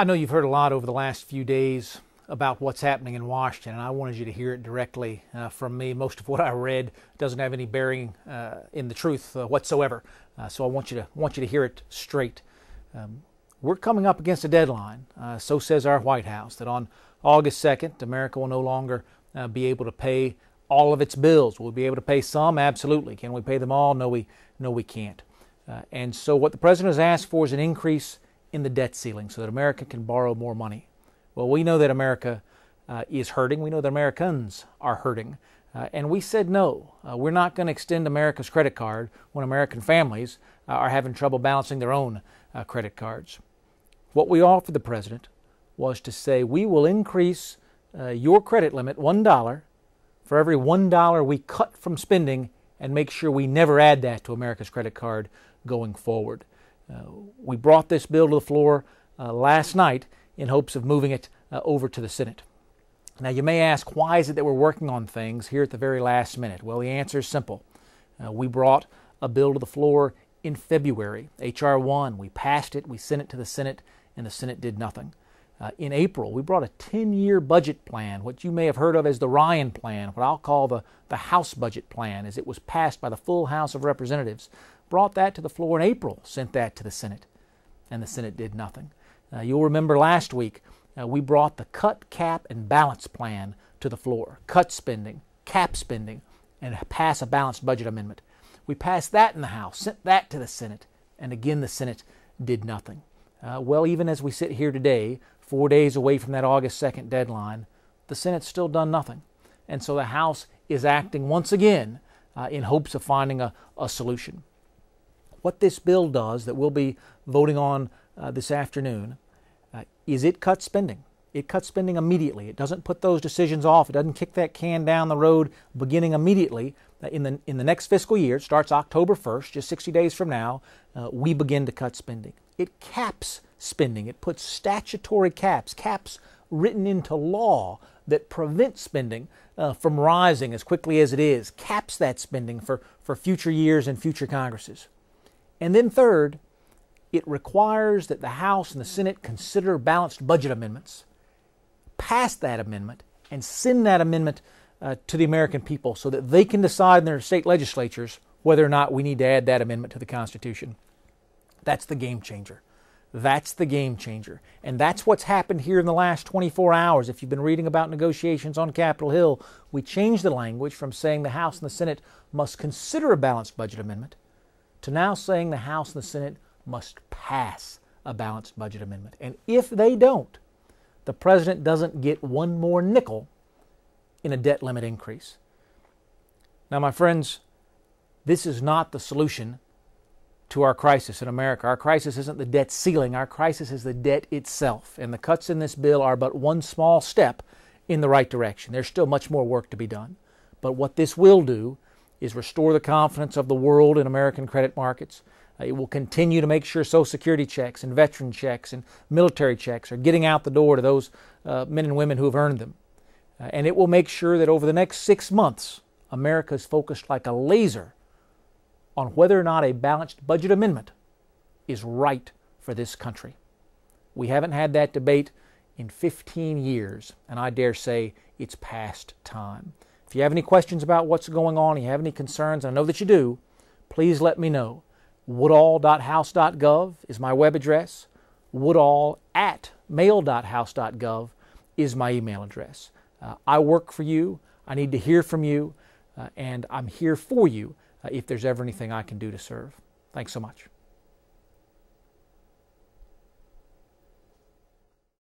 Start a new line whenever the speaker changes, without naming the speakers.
I know you've heard a lot over the last few days about what's happening in Washington, and I wanted you to hear it directly from me. Most of what I read doesn't have any bearing in the truth whatsoever, so I want you to hear it straight. We're coming up against a deadline, so says our White House, that on August 2nd, America will no longer be able to pay all of its bills. Will we be able to pay some? Absolutely. Can we pay them all? No, we can't. And so what the President has asked for is an increase in the debt ceiling so that America can borrow more money. Well, we know that America is hurting. We know that Americans are hurting. And we said no. We're not going to extend America's credit card when American families are having trouble balancing their own credit cards. What we offered the President was to say we will increase your credit limit $1 for every $1 we cut from spending and make sure we never add that to America's credit card going forward. We brought this bill to the floor last night in hopes of moving it over to the Senate. Now, you may ask, why is it that we're working on things here at the very last minute? Well, the answer is simple. We brought a bill to the floor in February, H.R. 1. We passed it, we sent it to the Senate, and the Senate did nothing. In April, we brought a 10-year budget plan, what you may have heard of as the Ryan Plan, what I'll call the House budget plan, as it was passed by the full House of Representatives. Brought that to the floor in April, sent that to the Senate, and the Senate did nothing. You'll remember last week, we brought the Cut, Cap, and Balance Plan to the floor. Cut spending, cap spending, and pass a balanced budget amendment. We passed that in the House, sent that to the Senate, and again the Senate did nothing. Well, even as we sit here today, 4 days away from that August 2nd deadline, the Senate's still done nothing. And so the House is acting once again in hopes of finding a solution. What this bill does that we'll be voting on this afternoon is it cuts spending. It cuts spending immediately. It doesn't put those decisions off. It doesn't kick that can down the road beginning immediately. In the next fiscal year, it starts October 1st, just 60 days from now, we begin to cut spending. It caps spending. It puts statutory caps written into law that prevent spending from rising as quickly as it is, caps that spending for future years and future Congresses. And then third, it requires that the House and the Senate consider balanced budget amendments, pass that amendment, and send that amendment to the American people so that they can decide in their state legislatures whether or not we need to add that amendment to the Constitution. That's the game changer. That's the game changer. And that's what's happened here in the last 24 hours. If you've been reading about negotiations on Capitol Hill, we changed the language from saying the House and the Senate must consider a balanced budget amendment to now saying the House and the Senate must pass a balanced budget amendment. And if they don't, the President doesn't get one more nickel in a debt limit increase. Now, my friends, this is not the solution to our crisis in America. Our crisis isn't the debt ceiling. Our crisis is the debt itself. And the cuts in this bill are but one small step in the right direction. There's still much more work to be done. But what this will do is restore the confidence of the world in American credit markets. It will continue to make sure Social Security checks and veteran checks and military checks are getting out the door to those men and women who have earned them. And it will make sure that over the next 6 months, America is focused like a laser on whether or not a balanced budget amendment is right for this country. We haven't had that debate in 15 years, and I dare say it's past time. If you have any questions about what's going on, you have any concerns, and I know that you do, please let me know. Woodall.house.gov is my web address. Woodall@mail.house.gov is my email address. I work for you. I need to hear from you, and I'm here for you if there's ever anything I can do to serve. Thanks so much.